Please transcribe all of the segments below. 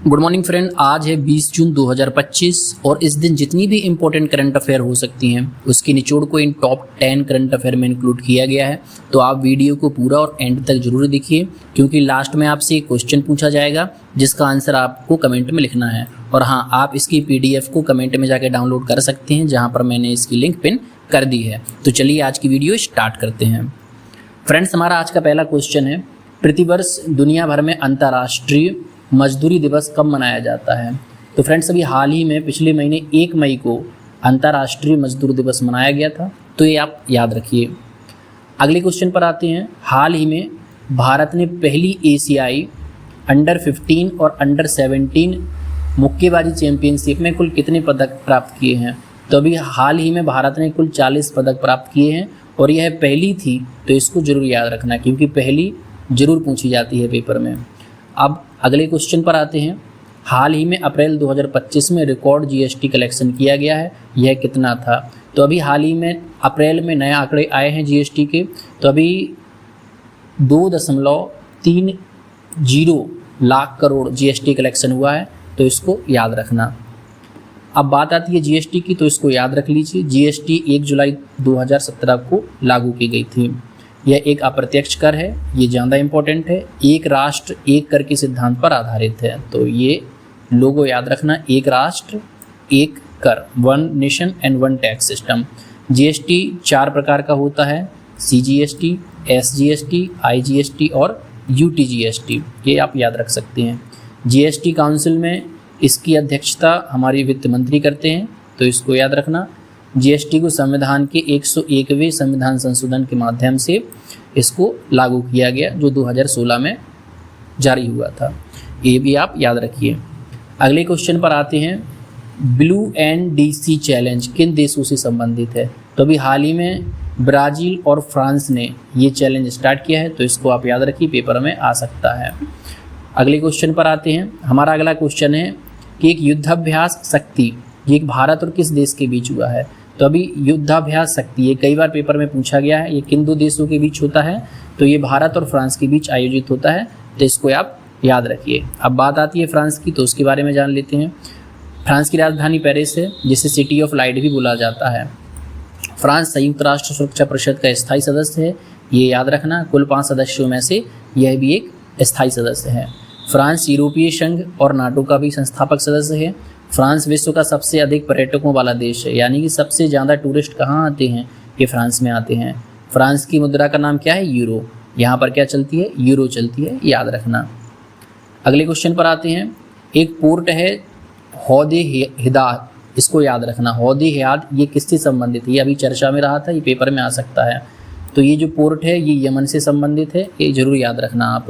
Good morning friend, आज है 20 जून 2025 और इस दिन जितनी भी इंपॉर्टेंट करंट अफेयर हो सकती हैं उसकी निचोड़ को इन टॉप 10 करंट अफेयर में इंक्लूड किया गया है। तो आप वीडियो को पूरा और एंड तक जरूर देखिए, क्योंकि लास्ट में आपसे एक क्वेश्चन पूछा जाएगा जिसका आंसर आपको कमेंट में लिखना है। और हाँ, आप इसकी PDF को कमेंट में जाकर डाउनलोड कर सकते हैं, जहाँ पर मैंने इसकी लिंक पिन कर दी है। तो चलिए आज की वीडियो स्टार्ट करते हैं। फ्रेंड्स, हमारा आज का पहला क्वेश्चन है, प्रतिवर्ष दुनिया भर में अंतर्राष्ट्रीय मजदूरी दिवस कब मनाया जाता है? तो फ्रेंड्स, अभी हाल ही में पिछले महीने 1 मई को अंतर्राष्ट्रीय मजदूर दिवस मनाया गया था, तो ये आप याद रखिए। अगले क्वेश्चन पर आते हैं। हाल ही में भारत ने पहली एशियाई अंडर 15 और अंडर 17 मुक्केबाजी चैंपियनशिप में कुल कितने पदक प्राप्त किए हैं? तो अभी हाल ही में भारत ने कुल 40 पदक प्राप्त किए हैं और यह पहली थी, तो इसको जरूर याद रखना क्योंकि पहली जरूर पूछी जाती है पेपर में। अब अगले क्वेश्चन पर आते हैं। हाल ही में अप्रैल 2025 में रिकॉर्ड GST कलेक्शन किया गया है, यह कितना था? तो अभी हाल ही में अप्रैल में नए आंकड़े आए हैं GST के, तो अभी 2.30 लाख करोड़ GST कलेक्शन हुआ है, तो इसको याद रखना। अब बात आती है GST की, तो इसको याद रख लीजिए। GST 1 जुलाई 2017 को लागू की गई थी। यह एक अप्रत्यक्ष कर है, ये ज़्यादा इम्पोर्टेंट है। एक राष्ट्र एक कर के सिद्धांत पर आधारित है, तो ये लोगो याद रखना, एक राष्ट्र एक कर, one nation and one tax system. GST 4 प्रकार का होता है, CGST, SGST, IGST और UTGST, ये आप याद रख सकते हैं। GST काउंसिल में इसकी अध्यक्षता हमारी वित्त मंत्री करते हैं, तो इसको याद रखना। GST को संविधान के 101वें संविधान संशोधन के माध्यम से इसको लागू किया गया, जो 2016 में जारी हुआ था, ये भी आप याद रखिए। अगले क्वेश्चन पर आते हैं। ब्लू एंड DC चैलेंज किन देशों से संबंधित है? तो अभी हाल ही में ब्राज़ील और फ्रांस ने ये चैलेंज स्टार्ट किया है, तो इसको आप याद रखिए, पेपर में आ सकता है। अगले क्वेश्चन पर आते हैं। हमारा अगला क्वेश्चन है कि एक युद्धाभ्यास शक्ति ये भारत और किस देश के बीच हुआ है? तो अभी युद्धाभ्यास शक्ति ये कई बार पेपर में पूछा गया है, ये किन 2 देशों के बीच होता है? तो ये भारत और फ्रांस के बीच आयोजित होता है, तो इसको आप याद रखिए। अब बात आती है फ्रांस की, तो उसके बारे में जान लेते हैं। फ्रांस की राजधानी पेरिस है, जिसे सिटी ऑफ लाइट भी बोला जाता है। फ्रांस संयुक्त राष्ट्र सुरक्षा परिषद का स्थायी सदस्य है, ये याद रखना। कुल 5 सदस्यों में से यह भी एक स्थायी सदस्य है। फ्रांस यूरोपीय संघ और नाटो का भी संस्थापक सदस्य है। फ्रांस विश्व का सबसे अधिक पर्यटकों वाला देश है, यानी कि सबसे ज़्यादा टूरिस्ट कहाँ आते हैं? ये फ्रांस में आते हैं। फ्रांस की मुद्रा का नाम क्या है? यूरो। यहाँ पर क्या चलती है? यूरो चलती है, याद रखना। अगले क्वेश्चन पर आते हैं। एक पोर्ट है हौदे हिदात, इसको याद रखना। हौदे हिदात ये किससे संबंधित है? ये अभी चर्चा में रहा था, ये पेपर में आ सकता है। तो ये जो पोर्ट है ये यमन से संबंधित है, ये जरूर याद रखना आप।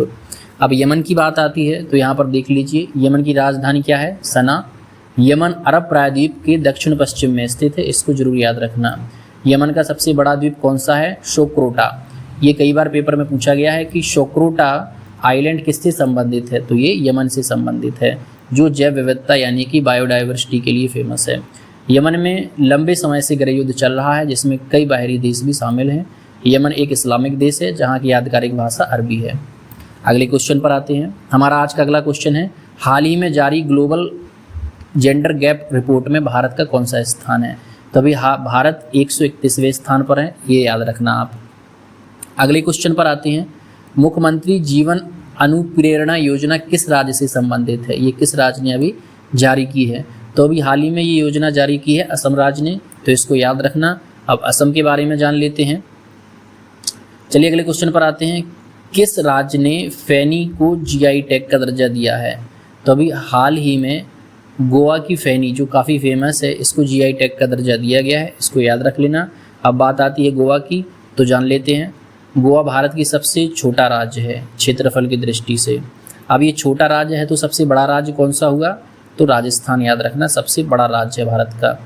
अब यमन की बात आती है, तो यहाँ पर देख लीजिए, यमन की राजधानी क्या है? सना। यमन अरब प्रायद्वीप के दक्षिण पश्चिम में स्थित है, इसको जरूर याद रखना। यमन का सबसे बड़ा द्वीप कौन सा है? शोक्रोटा। ये कई बार पेपर में पूछा गया है कि शोक्रोटा आइलैंड किससे संबंधित है? तो ये यमन से संबंधित है, जो जैव विविधता यानी कि बायोडाइवर्सिटी के लिए फेमस है। यमन में लंबे समय से गृह युद्ध चल रहा है, जिसमें कई बाहरी देश भी शामिल हैं। यमन एक इस्लामिक देश है, जहाँ की आधिकारिक भाषा अरबी है। अगले क्वेश्चन पर आते हैं। हमारा आज का अगला क्वेश्चन है, हाल ही में जारी ग्लोबल जेंडर गैप रिपोर्ट में भारत का कौन सा स्थान है? तभी भारत 131वें स्थान पर है, ये याद रखना आप। अगले क्वेश्चन पर आते हैं। मुख्यमंत्री जीवन अनुप्रेरणा योजना किस राज्य से संबंधित है? ये किस राज्य ने अभी जारी की है? तो अभी हाल ही में ये योजना जारी की है असम राज्य ने, तो इसको याद रखना। अब असम के बारे में जान लेते हैं। चलिए अगले क्वेश्चन पर आते हैं। किस राज्य ने फैनी को GI टैग का दर्जा दिया है? तो अभी हाल ही में गोवा की फैनी, जो काफ़ी फेमस है, इसको GI टैग का दर्जा दिया गया है, इसको याद रख लेना। अब बात आती है गोवा की, तो जान लेते हैं। गोवा भारत की सबसे छोटा राज्य है क्षेत्रफल की दृष्टि से। अब ये छोटा राज्य है, तो सबसे बड़ा राज्य कौन सा हुआ? तो राजस्थान, याद रखना, सबसे बड़ा राज्य है भारत का।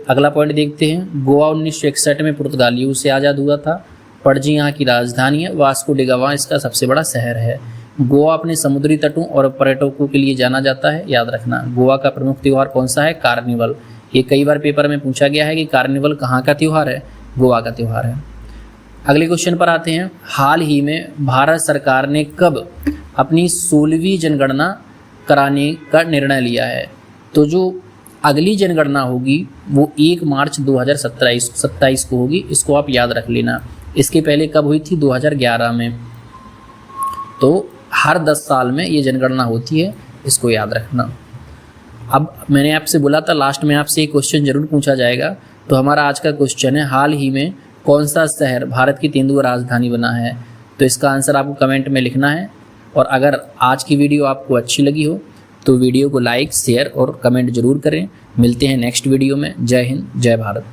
अगला पॉइंट देखते हैं। गोवा 1961 में पुर्तगालियों से आज़ाद हुआ था। पणजी यहाँ की राजधानी है। वास्को डी गामा इसका सबसे बड़ा शहर है। गोवा अपने समुद्री तटों और पर्यटकों के लिए जाना जाता है, याद रखना। गोवा का प्रमुख त्यौहार कौन सा है? कार्निवल। ये कई बार पेपर में पूछा गया है कि कार्निवल कहाँ का त्यौहार है? गोवा का त्यौहार है। अगले क्वेश्चन पर आते हैं। हाल ही में भारत सरकार ने कब अपनी 16वीं जनगणना कराने का निर्णय लिया है। तो जो अगली जनगणना होगी वो 1 मार्च 2027 को होगी, इसको आप याद रख लेना। इसके पहले कब हुई थी? 2011 में। तो हर 10 साल में ये जनगणना होती है, इसको याद रखना। अब मैंने आपसे बोला था लास्ट में आपसे एक क्वेश्चन जरूर पूछा जाएगा, तो हमारा आज का क्वेश्चन है, हाल ही में कौन सा शहर भारत की तेंदुआ राजधानी बना है? तो इसका आंसर आपको कमेंट में लिखना है। और अगर आज की वीडियो आपको अच्छी लगी हो तो वीडियो को लाइक, शेयर और कमेंट जरूर करें। मिलते हैं नेक्स्ट वीडियो में। जय हिंद, जय भारत।